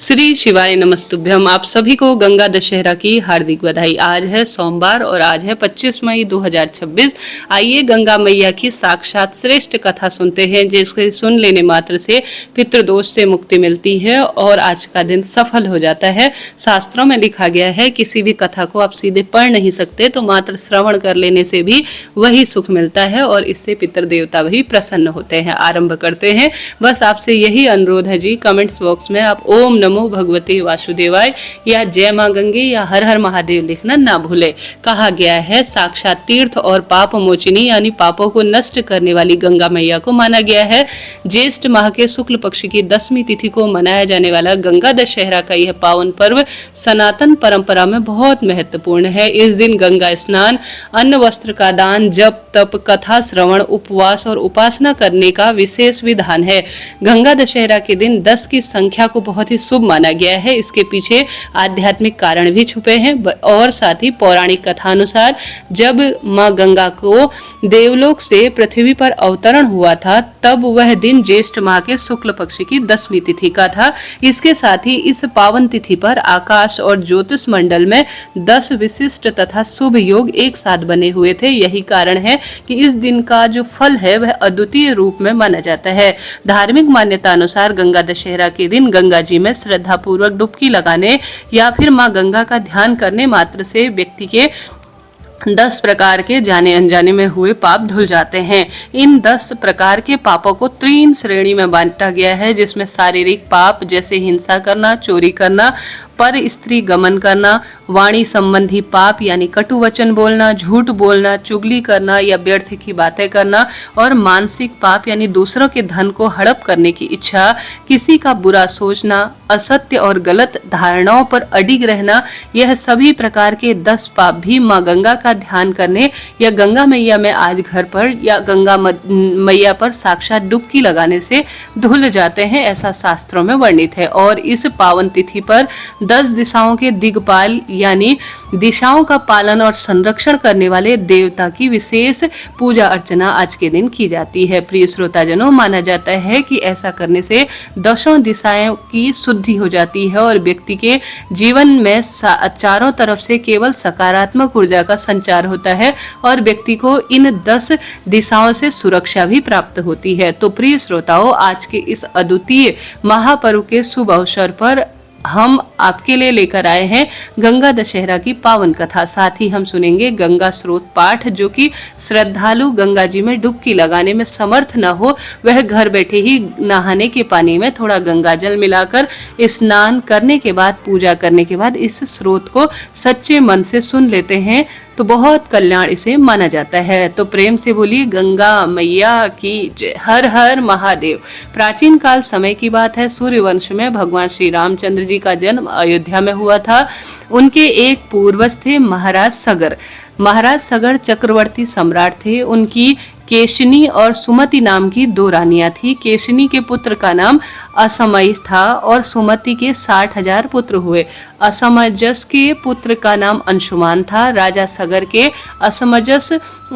श्री शिवाय नमस्तुभ्यम। आप सभी को गंगा दशहरा की हार्दिक बधाई। आज है सोमवार और आज है 25 मई 2026। आइए गंगा मैया की साक्षात श्रेष्ठ कथा सुनते हैं, जिसके सुन लेने मात्र से पितृदोष से मुक्ति मिलती है और आज का दिन सफल हो जाता है। शास्त्रों में लिखा गया है किसी भी कथा को आप सीधे पढ़ नहीं सकते, तो मात्र श्रवण कर लेने से भी वही सुख मिलता है और इससे पितृदेवता भी प्रसन्न होते हैं। आरंभ करते हैं। बस आपसे यही अनुरोध है जी, कमेंट्स बॉक्स में आप ओम नमो भगवते वासुदेवाय या जय मां गंगे या हर हर महादेव लिखना ना भूले। कहा गया है साक्षात तीर्थ और पाप मोचिनी यानी पापों को नष्ट करने वाली गंगा मैया को माना गया है। ज्येष्ठ माह के शुक्ल पक्ष की 10वीं तिथि को मनाया जाने वाला गंगा दशहरा का यह पावन पर्व सनातन परंपरा में बहुत महत्वपूर्ण है। इस दिन गंगा स्नान, अन्न वस्त्र का दान, जप तप, कथा श्रवण, उपवास और उपासना करने का विशेष विधान है। गंगा दशहरा के दिन 10 की संख्या को बहुत ही शुभ माना गया है। इसके पीछे आध्यात्मिक कारण भी छुपे हैं और साथ ही पौराणिक कथा अनुसार जब मां गंगा को देवलोक से पृथ्वी पर अवतरण हुआ था, तब वह दिन ज्येष्ठ माह के शुक्ल पक्ष की 10वीं तिथि का था। इसके साथ ही इस पावन तिथि पर आकाश और ज्योतिष मंडल में 10 विशिष्ट तथा शुभ योग एक साथ बने हुए थे। यही कारण है कि इस दिन का जो फल है वह अद्वितीय रूप में माना जाता है। धार्मिक मान्यता अनुसार गंगा दशहरा के दिन गंगा जी में श्रद्धा पूर्वक डुबकी लगाने या फिर मां गंगा का ध्यान करने मात्र से व्यक्ति के 10 प्रकार के जाने अनजाने में हुए पाप धुल जाते हैं। इन 10 प्रकार के पापों को 3 श्रेणी में बांटा गया है, जिसमें शारीरिक पाप जैसे हिंसा करना, चोरी करना, पर स्त्री गमन करना, वाणी संबंधी पाप यानी कटु वचन बोलना, झूठ बोलना, चुगली करना या व्यर्थ की बातें करना, और मानसिक पाप यानी दूसरों के धन को हड़प करने की इच्छा, किसी का बुरा सोचना, असत्य और गलत धारणाओं पर अडिग रहना। यह सभी प्रकार के 10 पाप भी मां गंगा का ध्यान करने या गंगा मैया में आज घर पर या गंगा मैया पर साक्षात डुबकी लगाने से धुल जाते हैं, ऐसा शास्त्रों में वर्णित है। और इस पावन तिथि पर 10 दिशाओं के दिग्पाल यानी दिशाओं का पालन और संरक्षण करने वाले देवता की विशेष पूजा अर्चना आज के दिन की जाती है। प्रिय श्रोताजनों, माना जाता है कि ऐसा करने से 10 दिशाओं की शुद्धि हो जाती है और व्यक्ति के जीवन में चारों तरफ से केवल सकारात्मक ऊर्जा का संचार होता है और व्यक्ति को इन 10 दिशाओं से सुरक्षा भी प्राप्त होती है। तो प्रिय श्रोताओं, आज के इस अद्वितीय महापर्व के शुभ अवसर पर हम आपके लिए लेकर आए हैं गंगा दशहरा की पावन कथा। साथ ही हम सुनेंगे गंगा स्रोत पाठ, जो कि श्रद्धालु गंगा जी में डुबकी लगाने में समर्थ न हो, वह घर बैठे ही नहाने के पानी में थोड़ा गंगा जल मिलाकर स्नान करने के बाद, पूजा करने के बाद इस स्रोत को सच्चे मन से सुन लेते हैं तो बहुत कल्याण इसे माना जाता है। तो प्रेम से बोलिए गंगा मैया की जय। हर हर महादेव। प्राचीन काल समय की बात है। सूर्यवंश में भगवान श्री रामचंद्र जी का जन्म अयोध्या में हुआ था। उनके एक पूर्वज थे महाराज सगर। महाराज सगर चक्रवर्ती सम्राट थे। उनकी केशनी और सुमति नाम की 2 रानियां थी। केशनी के पुत्र का नाम असमय था और सुमति के 60,000 पुत्र हुए। असमंजस के पुत्र का नाम अंशुमान था। राजा सगर के असमंजस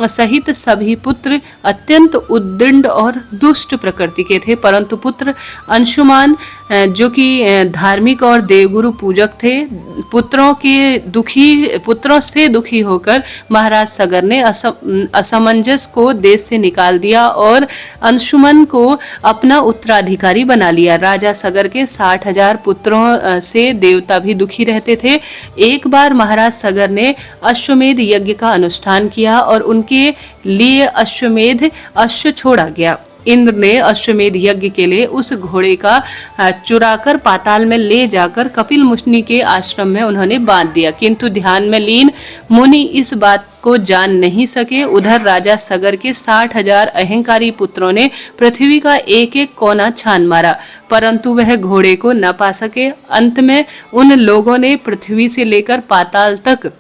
सहित सभी पुत्र अत्यंत उद्दंड और दुष्ट प्रकृति के थे, परंतु पुत्र अंशुमान जो कि धार्मिक और देवगुरु पूजक थे, पुत्रों से दुखी होकर महाराज सगर ने असमंजस को देश से निकाल दिया और अंशुमन को अपना उत्तराधिकारी बना लिया। राजा सगर के 60,000 पुत्रों से देवता भी दुखी रहते थे। एक बार महाराज सगर ने अश्वमेध यज्ञ का अनुष्ठान किया और उनके लिए अश्वमेध अश्व छोड़ा गया। इंद्र ने अश्वमेध यज्ञ के लिए उस घोड़े का चुराकर पाताल में ले जाकर कपिल मुनि के आश्रम में उन्होंने बांध दिया, किंतु ध्यान में लीन मुनि इस बात को जान नहीं सके। उधर राजा सगर के 60,000 अहंकारी पुत्रों ने पृथ्वी का एक एक कोना छान मारा, परंतु वह घोड़े को न पा सके। अंत में उन लोगों ने पृथ्वी से लेकर पाताल तक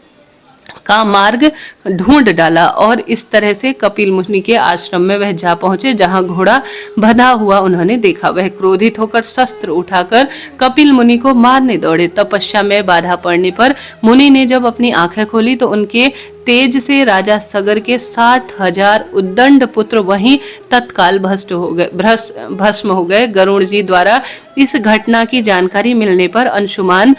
का मार्ग ढूंढ डाला और इस तरह से कपिल मुनि के आश्रम में वह जा पहुंचे, जहां घोड़ा बंधा हुआ उन्होंने देखा। वह क्रोधित होकर शस्त्र उठाकर कपिल मुनि को मारने दौड़े। तपस्या में बाधा पड़ने पर मुनि ने जब अपनी आंखें खोली तो उनके तेज से राजा सगर के 60,000 उद्दंड पुत्र वहीं तत्काल भस्म हो गए। गरुड़ जी द्वारा इस घटना की जानकारी मिलने पर अंशुमान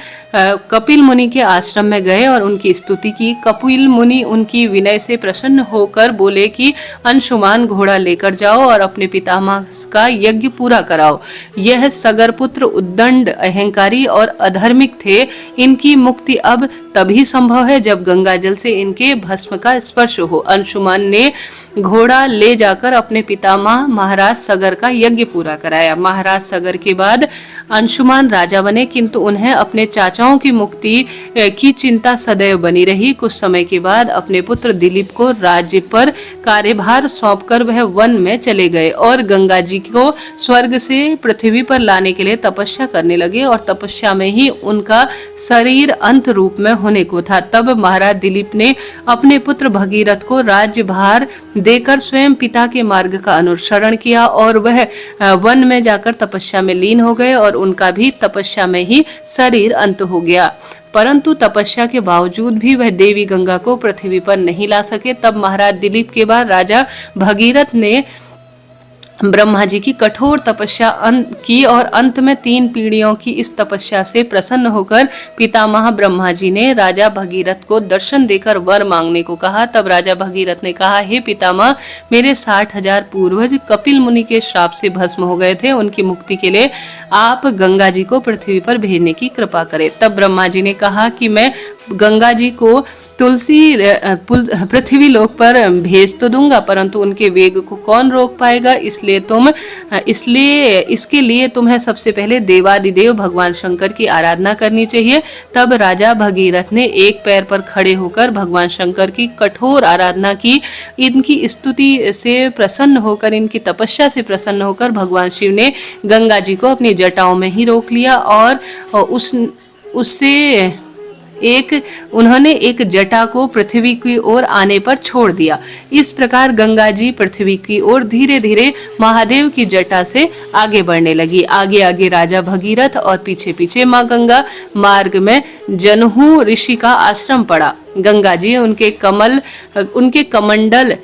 कपिल मुनि के आश्रम में गए और उनकी स्तुति की। कपिल मुनि उनकी विनय से प्रसन्न होकर बोले कि अंशुमान, घोड़ा लेकर जाओ और अपने पितामह का यज्ञ पूरा कराओ। यह सगर पुत्र उद्दंड, अहंकारी और अधर्मिक थे। इनकी मुक्ति अब तभी संभव है जब गंगा जल से इनके भस्म का स्पर्श हो। अंशुमान ने घोड़ा ले जाकर अपने पितामह महाराज सगर का यज्ञ पूरा कराया। महाराज सगर के बाद अंशुमान राजा बने, किंतु उन्हें अपने चाचाओं की मुक्ति की चिंता सदैव बनी रही। कुछ समय के बाद अपने पुत्र दिलीप को राज्य पर कार्यभार सौंपकर वह वन में चले गए और गंगा जी को स्वर्ग से पृथ्वी पर लाने के लिए तपस्या करने लगे और तपस्या में ही उनका शरीर अंत रूप में होने को था। तब महाराज दिलीप ने अपने पुत्र भगीरथ को राज्यभार देकर स्वयं पिता के मार्ग का अनुसरण किया और वह वन में जाकर तपस्या में लीन हो गए और उनका भी तपस्या में ही शरीर अंत हो गया। परंतु तपस्या के बावजूद भी वह देवी गंगा को पृथ्वी पर नहीं ला सके। तब महाराज दिलीप के बाद राजा भगीरथ ने ब्रह्मा जी की कठोर तपस्या की और अंत में 3 पीढ़ियों की इस तपस्या से प्रसन्न होकर पितामह ब्रह्मा जी ने राजा भगीरथ को दर्शन देकर वर मांगने को कहा। तब राजा भगीरथ ने कहा, हे पितामह, मेरे 60,000 पूर्वज कपिल मुनि के श्राप से भस्म हो गए थे। उनकी मुक्ति के लिए आप गंगा जी को पृथ्वी पर भेजने की कृपा करें। तब ब्रह्मा जी ने कहा कि मैं गंगा जी को पृथ्वी लोक पर भेज तो दूंगा, परंतु उनके वेग को कौन रोक पाएगा। इसके लिए तुम्हें सबसे पहले देवादिदेव भगवान शंकर की आराधना करनी चाहिए। तब राजा भगीरथ ने एक पैर पर खड़े होकर भगवान शंकर की कठोर आराधना की। इनकी स्तुति से प्रसन्न होकर, इनकी तपस्या से प्रसन्न होकर भगवान शिव ने गंगा जी को अपनी जटाओं में ही रोक लिया और उन्होंने एक जटा को पृथ्वी की ओर आने पर छोड़ दिया। इस प्रकार गंगा जी पृथ्वी की ओर धीरे धीरे महादेव की जटा से आगे बढ़ने लगी। आगे आगे राजा भगीरथ और पीछे पीछे माँ गंगा। मार्ग में जनहू ऋषि का आश्रम पड़ा। गंगा जी उनके कमंडल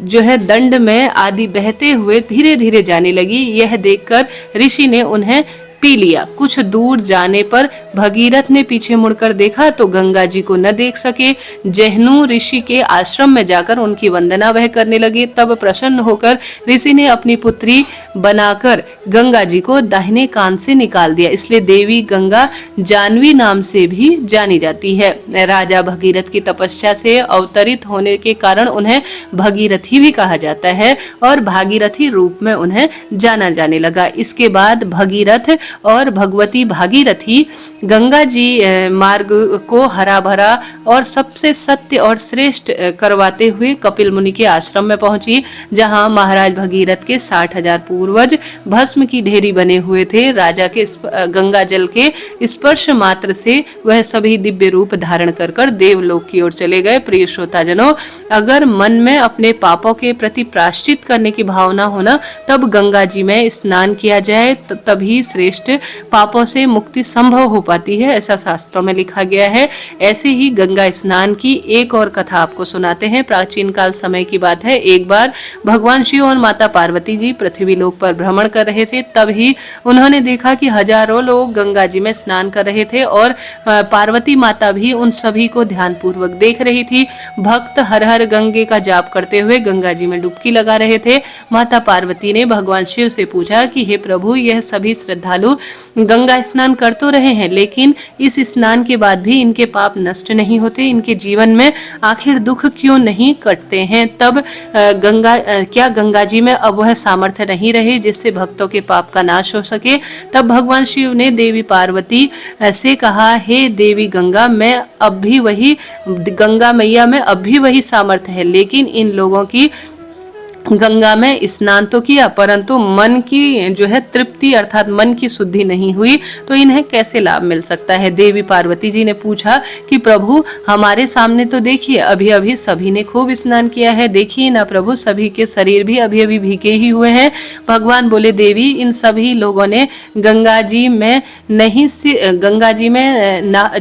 जो है दंड में आदि बहते हुए धीरे धीरे जाने लगी। यह देखकर ऋषि ने उन्हें पी लिया। कुछ दूर जाने पर भगीरथ ने पीछे मुड़कर देखा तो गंगा जी को न देख सके। जहनु ऋषि के आश्रम में जाकर उनकी वंदना वह करने लगे। तब प्रसन्न होकर ऋषि ने अपनी पुत्री बनाकर गंगा जी को दाहिने कान से निकाल दिया। इसलिए देवी गंगा जानवी नाम से भी जानी जाती है। राजा भगीरथ की तपस्या से अवतरित होने के कारण उन्हें भगीरथी भी कहा जाता है और भागीरथी रूप में उन्हें जाना जाने लगा। इसके बाद भगीरथ और भगवती भागीरथी गंगा जी मार्ग को हरा भरा और सबसे सत्य और श्रेष्ठ करवाते हुए कपिल मुनि के आश्रम में पहुंची, जहां महाराज भगीरथ के 60,000 पूर्वज भस्म की ढेरी बने हुए थे। राजा के गंगा जल के स्पर्श मात्र से वह सभी दिव्य रूप धारण कर देवलोक की ओर चले गए। प्रिय श्रोताजनों, अगर मन में अपने पापों के प्रति प्रायश्चित करने की भावना होना, तब गंगा जी में स्नान किया जाए, तभी श्रेष्ठ पापों से मुक्ति संभव हो पाती है, ऐसा शास्त्रों में लिखा गया है। ऐसे ही गंगा स्नान की एक और कथा आपको सुनाते हैं। प्राचीन काल समय की बात है। एक बार भगवान शिव और माता पार्वती जी पृथ्वी लोक पर भ्रमण कर रहे थे। तभी उन्होंने देखा कि हजारों लोग गंगा जी में स्नान कर रहे थे और पार्वती माता भी उन सभी को ध्यान पूर्वक देख रही थी। भक्त हर हर गंगे का जाप करते हुए गंगा जी में डुबकी लगा रहे थे। माता पार्वती ने भगवान शिव से पूछा कि हे प्रभु, यह सभी श्रद्धालु गंगा स्नान कर तो रहे हैं, लेकिन इस स्नान के बाद भी इनके पाप नष्ट नहीं होते, इनके जीवन में आखिर दुख क्यों नहीं कटते हैं। तब क्या गंगा जी में अब वह सामर्थ्य नहीं रहे जिससे भक्तों के पाप का नाश हो सके। तब भगवान शिव ने देवी पार्वती से कहा, हे देवी गंगा मैया में अब भी वही सामर्थ्य है, लेकिन इन लोगों की गंगा में स्नान तो किया परंतु मन की जो है तृप्ति अर्थात मन की शुद्धि नहीं हुई, तो इन्हें कैसे लाभ मिल सकता है। देवी पार्वती जी ने पूछा कि प्रभु हमारे सामने तो देखिए अभी अभी सभी ने खूब स्नान किया है, देखिए ना प्रभु सभी के शरीर भी अभी अभी भीगे ही हुए हैं। भगवान बोले देवी इन सभी लोगों ने गंगा जी में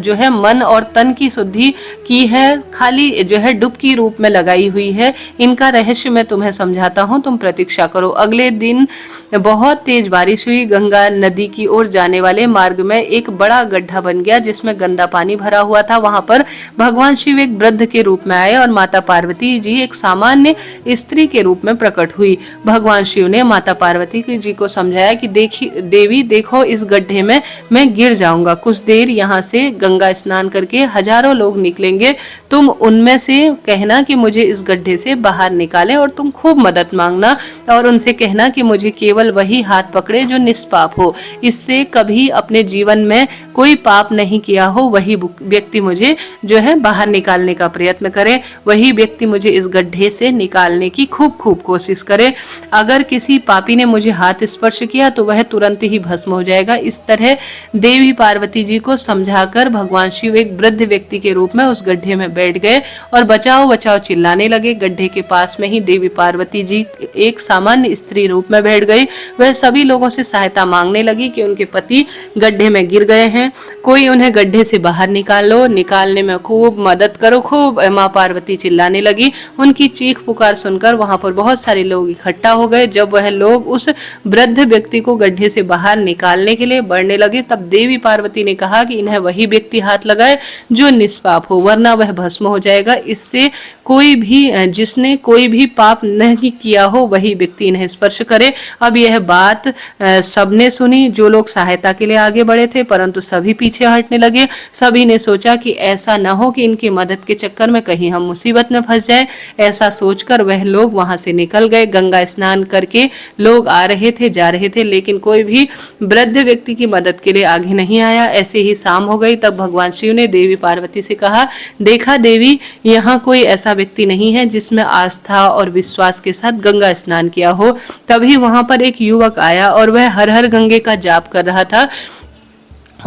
जो है मन और तन की शुद्धि की है, खाली जो है डुबकी रूप में लगाई हुई है। इनका रहस्य मैं तुम्हें समझाता हूँ, तुम प्रतीक्षा करो। अगले दिन बहुत तेज बारिश हुई। गंगा नदी की ओर जाने वाले मार्ग में एक बड़ा गड्ढा बन गया जिसमें गंदा पानी भरा हुआ था। वहां पर भगवान शिव एक वृद्ध के रूप में आए और माता पार्वती जी एक सामान्य स्त्री के रूप में प्रकट हुई। भगवान शिव ने माता पार्वती जी को समझाया कि देवी देखो इस गड्ढे में मैं गिर जाऊंगा, कुछ देर यहाँ से गंगा स्नान करके हजारों लोग निकलेंगे, तुम उनमें से कहना कि मुझे इस गड्ढे से बाहर निकालें और तुम खूब मदद मांगना और उनसे कहना कि मुझे केवल वही हाथ पकड़े जो निष्पाप हो, इससे कभी अपने जीवन में कोई पाप नहीं किया हो, वही व्यक्ति मुझे जो है बाहर निकालने का प्रयत्न करे, वही व्यक्ति मुझे इस गड्ढे से निकालने की खूब खूब कोशिश करे। अगर किसी पापी ने मुझे हाथ स्पर्श किया तो वह तुरंत ही भस्म हो जाएगा। इस तरह देवी पार्वती जी को समझाकर भगवान शिव एक वृद्ध व्यक्ति के रूप में उस गड्ढे में बैठ गए और बचाओ बचाओ चिल्लाने लगे। गड्ढे के पास में ही देवी पार्वती जी एक सामान्य स्त्री रूप में बैठ गई। वह सभी लोगों से सहायता मांगने लगी कि उनके पति गड्ढे में गिर गए हैं, कोई उन्हें गड्ढे से बाहर निकालो, निकालने में खूब मदद करो। खूब माँ पार्वती चिल्लाने लगी। उनकी चीख पुकार सुनकर वहां पर बहुत सारे लोग इकट्ठा हो गए। जब वह लोग उस वृद्ध व्यक्ति को गड्ढे से बाहर निकालने के लिए बढ़ने लगे तब देवी पार्वती ने कहा कि इन्हें वही व्यक्ति हाथ लगाए जो निष्पाप हो, वरना वह भस्म हो जाएगा। इससे जिसने कोई भी पाप नहीं किया हो वही व्यक्ति इन्हें स्पर्श करे। अब यह बात सबने सुनी। जो लोग सहायता के लिए आगे बढ़े थे परंतु सभी पीछे हटने लगे। सभी ने सोचा कि ऐसा न हो कि इनकी मदद के चक्कर में कहीं हम मुसीबत में फंस जाएं। ऐसा सोचकर वह लोग वहां से निकल गए। गंगा स्नान करके लोग आ रहे थे, जा रहे थे, लेकिन कोई भी वृद्ध व्यक्ति की मदद के लिए आगे नहीं आया। ऐसे ही शाम हो गई। तब भगवान शिव ने देवी पार्वती से कहा, देखा देवी, यहाँ कोई ऐसा व्यक्ति नहीं है जिसमें आस्था और विश्वास के साथ गंगा स्नान किया हो। तभी वहां पर एक युवक आया और वह हर हर गंगे का जाप कर रहा था।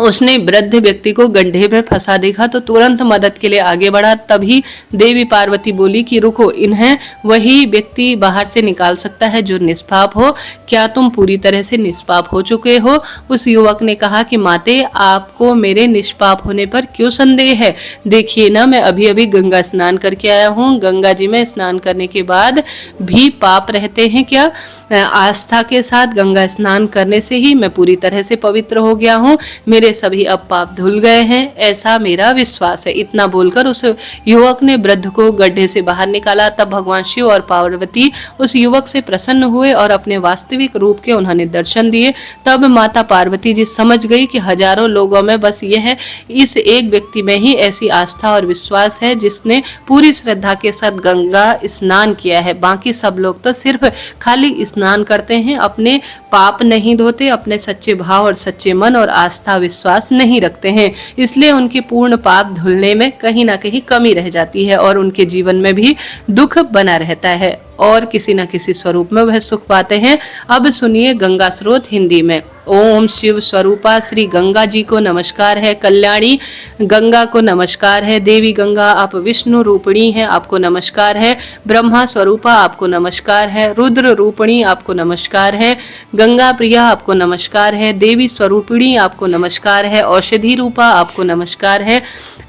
उसने वृद्ध व्यक्ति को गड्ढे में फंसा देखा तो तुरंत मदद के लिए आगे बढ़ा। तभी देवी पार्वती बोली कि रुको, इन्हें वही व्यक्ति बाहर से निकाल सकता है जो निष्पाप हो। क्या तुम पूरी तरह से निष्पाप हो चुके हो? उस युवक ने कहा कि माते, आपको मेरे निष्पाप होने पर क्यों संदेह है? देखिए ना, मैं अभी अभी गंगा स्नान करके आया हूँ। गंगा जी में स्नान करने के बाद भी पाप रहते हैं क्या? आस्था के साथ गंगा स्नान करने से ही मैं पूरी तरह से पवित्र हो गया हूँ। मेरे सभी अब पाप धुल गए हैं, ऐसा मेरा विश्वास है। इतना बोलकर उस युवक ने वृद्ध को गड्ढे से बाहर निकाला। तब भगवान शिव और पार्वती उस युवक से प्रसन्न हुए और अपने वास्तविक रूप के उन्होंने दर्शन दिए। तब माता पार्वती जी समझ गई कि हजारों लोगों में बस यह इस एक व्यक्ति में ही ऐसी आस्था और विश्वास है जिसने पूरी श्रद्धा के साथ गंगा स्नान किया है। बाकी सब लोग तो सिर्फ खाली स्नान करते हैं, अपने पाप नहीं धोते, अपने सच्चे भाव और सच्चे मन और आस्था विश्वास नहीं रखते हैं। इसलिए उनके पूर्ण पाप धुलने में कहीं ना कहीं कमी रह जाती है और उनके जीवन में भी दुख बना रहता है और किसी न किसी स्वरूप में वह सुख पाते हैं। अब सुनिए गंगा स्रोत हिंदी में। ओम शिव स्वरूपा श्री गंगा जी को नमस्कार है। कल्याणी गंगा को नमस्कार है। देवी गंगा आप विष्णु रूपिणी हैं, आपको नमस्कार है। ब्रह्मा स्वरूपा आपको नमस्कार है। रुद्र रूपिणी आपको नमस्कार है। गंगा प्रिया आपको नमस्कार है। देवी स्वरूपिणी आपको नमस्कार है। औषधि रूपा आपको नमस्कार है।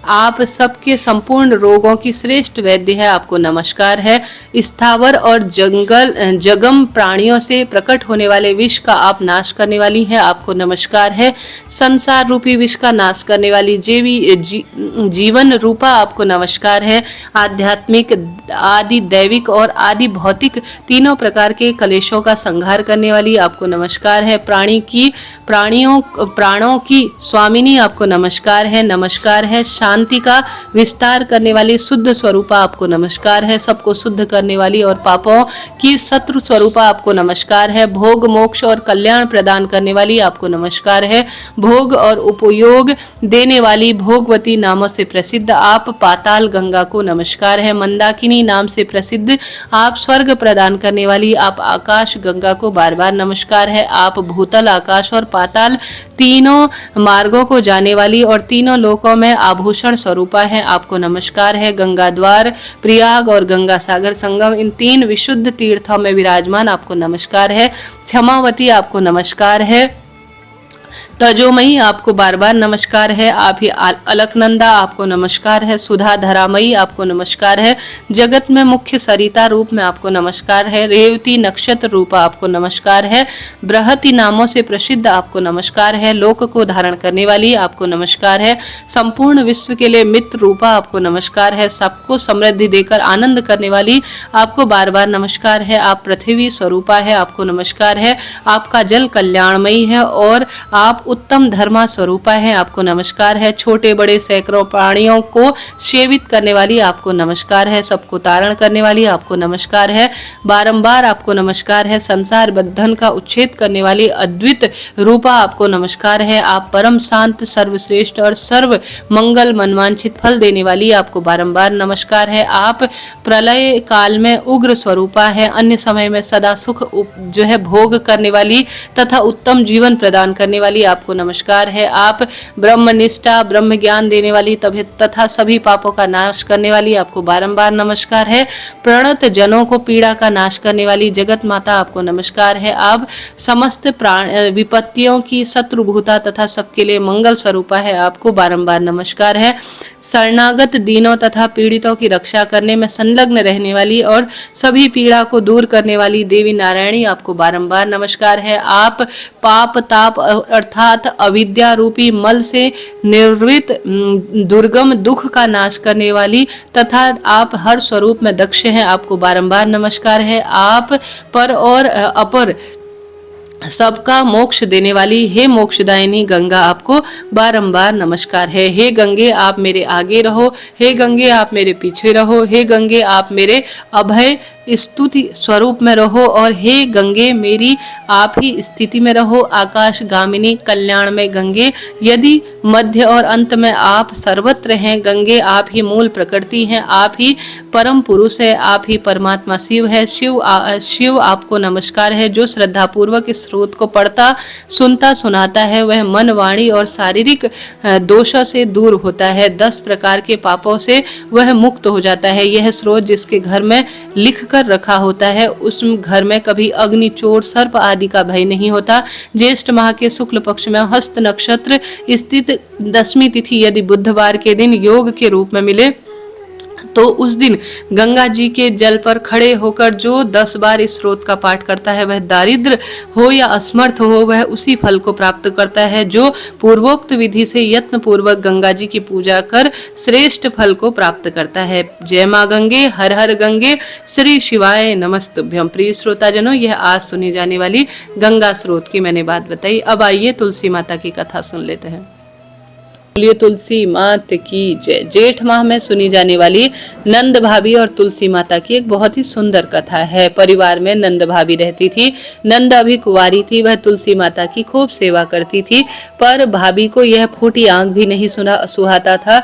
आप सबके संपूर्ण रोगों की श्रेष्ठ वैद्य है, आपको नमस्कार है। स्थावर और जगम प्राणियों से प्रकट होने वाले विष का आप नाश करने वाली है, आपको नमस्कार है। संसार रूपी विष का नाश करने वाली जीवन रूपा आपको नमस्कार है। आध्यात्मिक, आदि दैविक और आदि भौतिक तीनों प्रकार के कलेशों का संहार करने वाली आपको नमस्कार है। प्राणों की स्वामिनी आपको नमस्कार है। नमस्कार है। शांति का विस्तार करने वाली शुद्ध स्वरूपा आपको नमस्कार है। सबको शुद्ध करने वाली और पापों की शत्रु स्वरूपा आपको नमस्कार है। भोग, मोक्ष और कल्याण प्रदान करने वाली आपको नमस्कार है। भोग और उपयोग देने वाली भोगवती नामों से प्रसिद्ध आप पाताल गंगा को नमस्कार है। मंदाकिनी नाम से प्रसिद्ध आप स्वर्ग प्रदान करने वाली आप आकाश गंगा को बार बार नमस्कार है। आप भूतल, आकाश और पाताल तीनों मार्गों को जाने वाली और तीनों लोकों में आभूषण स्वरूपा है, आपको नमस्कार है। गंगा द्वार, प्रयाग और गंगा सागर संगम, इन तीन विशुद्ध तीर्थों में विराजमान आपको नमस्कार है। क्षमावती आपको नमस्कार है। तजोमयी आपको बार बार नमस्कार है। आप ही अलकनंदा आपको नमस्कार है। सुधा धरामयी आपको नमस्कार है। जगत में मुख्य सरिता रूप में आपको नमस्कार है। रेवती नक्षत्र रूपा आपको नमस्कार है। बृहति नामों से प्रसिद्ध आपको नमस्कार है। लोक को धारण करने वाली आपको नमस्कार है। संपूर्ण विश्व के लिए मित्र रूपा आपको नमस्कार है। सबको समृद्धि देकर आनंद करने वाली आपको बार बार नमस्कार है। आप पृथ्वी स्वरूपा है, आपको नमस्कार है। आपका जल कल्याणमयी है और आप उत्तम धर्मा स्वरूपा है, आपको नमस्कार है। छोटे बड़े सैकड़ों प्राणियों को सेवित करने वाली आपको नमस्कार है। सबको तारण करने वाली आपको नमस्कार है। बारंबार आपको नमस्कार है। संसार बंधन का उच्छेद करने वाली अद्वित रूपा आपको नमस्कार है। आप परम शांत, सर्वश्रेष्ठ और सर्व मंगल मनवांछित फल देने वाली आपको बारंबार नमस्कार है। आप प्रलय काल में उग्र स्वरूपा है, अन्य समय में सदा सुख भोग करने वाली तथा उत्तम जीवन प्रदान करने वाली आपको नमस्कार है। आप ब्रह्मनिष्ठा, ब्रह्म ज्ञान देने वाली तथा सभी पापों का नाश करने वाली आपको बारंबार नमस्कार है। प्रणत जनों को पीड़ा का नाश करने वाली जगत माता आपको नमस्कार है। आप समस्त विपत्तियों की शत्रुभूता तथा सबके लिए मंगल स्वरूपा है, आपको बारंबार नमस्कार है। शरणागत दीनों तथा पीड़ितों की रक्षा करने में संलग्न रहने वाली और सभी पीड़ा को दूर करने वाली देवी नारायणी आपको बारंबार नमस्कार है। आप पाप ताप अर्थात अविद्या रूपी मल से निर्वृत दुर्गम दुख का नाश करने वाली तथा आप हर स्वरूप में दक्ष हैं, आपको बारंबार नमस्कार है। आप पर और अपर सबका मोक्ष देने वाली हे मोक्षदायिनी गंगा आपको बारंबार नमस्कार है। हे गंगे आप मेरे आगे रहो, हे गंगे आप मेरे पीछे रहो, हे गंगे आप मेरे अभय स्तुति स्वरूप में रहो और हे गंगे मेरी आप ही स्थिति में रहो। आकाश गामिनी कल्याण में गंगे, यदि मध्य और अंत में आप सर्वत्र हैं। गंगे आप ही मूल प्रकृति हैं, आप ही परम पुरुष है, आप ही परमात्मा शिव है। शिव आपको नमस्कार है। जो श्रद्धा पूर्वक इस स्रोत को पढ़ता सुनता सुनाता है वह मन वाणी और शारीरिक दोषों से दूर होता है। 10 प्रकार के पापों से वह मुक्त हो जाता है। यह स्रोत जिसके घर में लिख कर रखा होता है उस घर में कभी अग्नि, चोर, सर्प आदि का भय नहीं होता। ज्येष्ठ माह के शुक्ल पक्ष में हस्त नक्षत्र स्थित 10वीं तिथि यदि बुधवार के दिन योग के रूप में मिले तो उस दिन गंगा जी के जल पर खड़े होकर जो 10 बार इस स्रोत का पाठ करता है वह दारिद्र हो या असमर्थ हो वह उसी फल को प्राप्त करता है जो पूर्वोक्त विधि से यत्न पूर्वक गंगा जी की पूजा कर श्रेष्ठ फल को प्राप्त करता है। जय मां गंगे, हर हर गंगे, श्री शिवाय नमस्तुभ्यम। प्रिय श्रोताजनों, यह आज सुनी जाने वाली गंगा स्रोत की मैंने बात बताई। अब आइए तुलसी माता की कथा सुन लेते हैं। बोलिए तुलसी मात की जय। जेठ माह में सुनी जाने वाली नंद भाभी और तुलसी माता की एक बहुत ही सुंदर कथा है। परिवार में नंद भाभी रहती थी। नंद अभी कुंवारी थी, वह तुलसी माता की खूब सेवा करती थी, पर भाभी को यह फूटी आंख भी नहीं सुहाता था।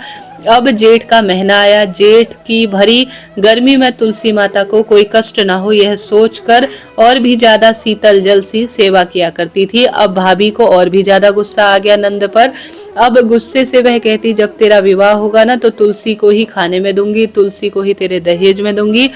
अब जेठ का महीना आया। जेठ की भरी गर्मी में तुलसी माता को कोई कष्ट ना हो यह सोचकर और भी ज्यादा शीतल जल सी सेवा किया करती थी। अब भाभी को और भी ज्यादा गुस्सा आ गया नंद पर। अब गुस्से से वह कहती, जब तेरा विवाह होगा ना तो तुलसी को ही खाने में दूंगी, तुलसी को ही तेरे दहेज में दूंगी।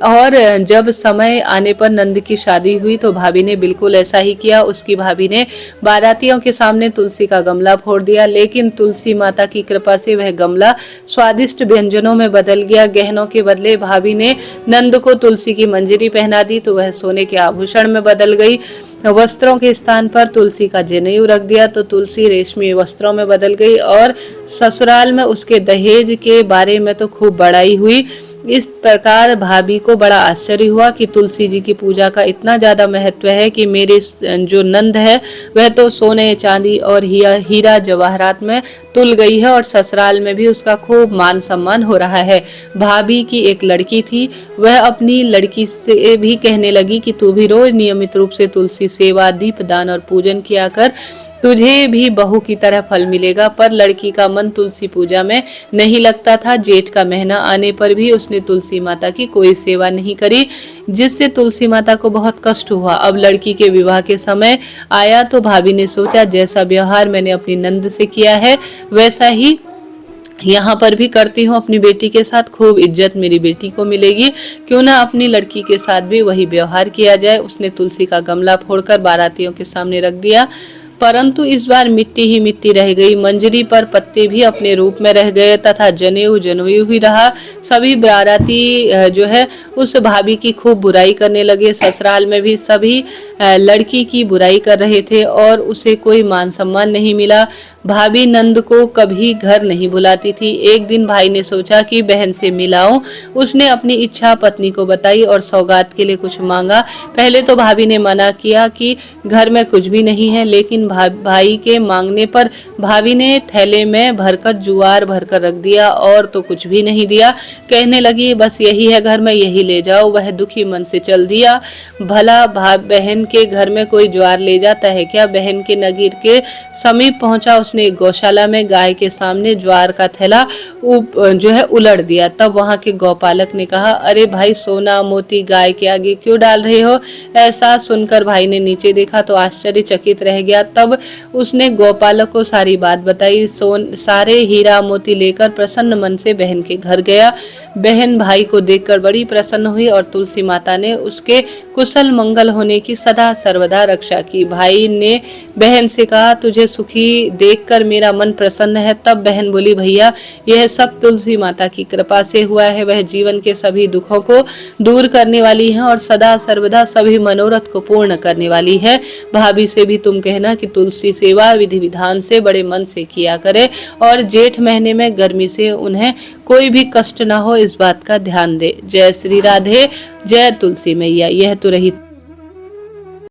और जब समय आने पर नंद की शादी हुई तो भाभी ने बिल्कुल ऐसा ही किया। उसकी भाभी ने बारातियों के सामने तुलसी का गमला फोड़ दिया, लेकिन तुलसी माता की कृपा से वह गमला स्वादिष्ट व्यंजनों में बदल गया। गहनों के बदले भाभी ने नंद को तुलसी की मंजरी पहना दी तो वह सोने के आभूषण में बदल गई। वस्त्रों के स्थान पर तुलसी का जनेऊ रख दिया तो तुलसी रेशमी वस्त्रों में बदल गई। और ससुराल में उसके दहेज के बारे में तो खूब बड़ाई हुई। इस प्रकार भाभी को बड़ा आश्चर्य हुआ कि तुलसी जी की पूजा का इतना ज्यादा महत्व है कि मेरे जो नंद है वह तो सोने चांदी और हीरा जवाहरात में तुल गई है और ससुराल में भी उसका खूब मान सम्मान हो रहा है। भाभी की एक लड़की थी, वह अपनी लड़की से भी कहने लगी कि तू भी रोज नियमित रूप से तुलसी सेवा, दीपदान और पूजन किया कर, तुझे भी बहू की तरह फल मिलेगा। पर लड़की का मन तुलसी पूजा में नहीं लगता था। जेठ का महीना आने पर भी उसने तुलसी माता की कोई सेवा नहीं करी, जिससे तुलसी माता को बहुत कष्ट हुआ। अब लड़की के विवाह के समय आया तो भाभी ने सोचा जैसा व्यवहार मैंने अपनी नंद से किया है वैसा ही यहाँ पर भी करती हूँ अपनी बेटी के साथ, खूब इज्जत मेरी बेटी को मिलेगी, क्यों ना अपनी लड़की के साथ भी वही व्यवहार किया जाए। उसने तुलसी का गमला फोड़कर बारातियों के सामने रख दिया, परंतु इस बार मिट्टी ही मिट्टी रह गई। मंजरी पर पत्ते भी अपने रूप में रह गए तथा जनेऊ जनेऊ ही रहा। सभी बाराती जो है उस भाभी की खूब बुराई करने लगे। ससुराल में भी सभी लड़की की बुराई कर रहे थे और उसे कोई मान सम्मान नहीं मिला। भाभी नंद को कभी घर नहीं बुलाती थी। एक दिन भाई ने सोचा कि बहन से मिलाऊं। उसने अपनी इच्छा पत्नी को बताई और सौगात के लिए कुछ मांगा। पहले तो भाभी ने मना किया कि घर में कुछ भी नहीं है, लेकिन भाई के मांगने पर भाभी ने थैले में भरकर जुआर भरकर रख दिया और तो कुछ भी नहीं दिया। कहने लगी बस यही है घर में, यही ले जाओ। वह दुखी मन से चल दिया। भला बहन के घर में कोई ज्वार ले जाता है क्या? बहन के नगीर के समीप पहुंचा। उसने एक गौशाला में गाय के सामने ज्वार का थैला जो है उलट दिया। तब वहां के गौपालक ने कहा, अरे भाई सोना मोती गाय के आगे क्यों डाल रहे हो? ऐसा सुनकर भाई ने नीचे देखा तो आश्चर्यचकित रह गया। तब उसने गौपालक को सारी बात बताई। सारे हीरा मोती लेकर प्रसन्न मन से बहन के घर गया। बहन भाई को देखकर बड़ी प्रसन्न हुई और तुलसी माता ने उसके कुशल मंगल होने की सदा सर्वदा रक्षा की। भाई ने बहन से कहा, तुझे सुखी देखकर मेरा मन प्रसन्न है। तब बहन बोली, भैया यह सब तुलसी माता की कृपा से हुआ है। वह जीवन के सभी दुखों को दूर करने वाली है और सदा सर्वदा सभी मनोरथ को पूर्ण करने वाली है। भाभी से भी तुम कहना कि तुलसी सेवा विधि विधान से बड़े मन से किया करे और जेठ महीने में गर्मी से उन्हें कोई भी कष्ट ना हो, इस बात का ध्यान दे। जय श्री राधे, जय तुलसी मैया। यह तो रही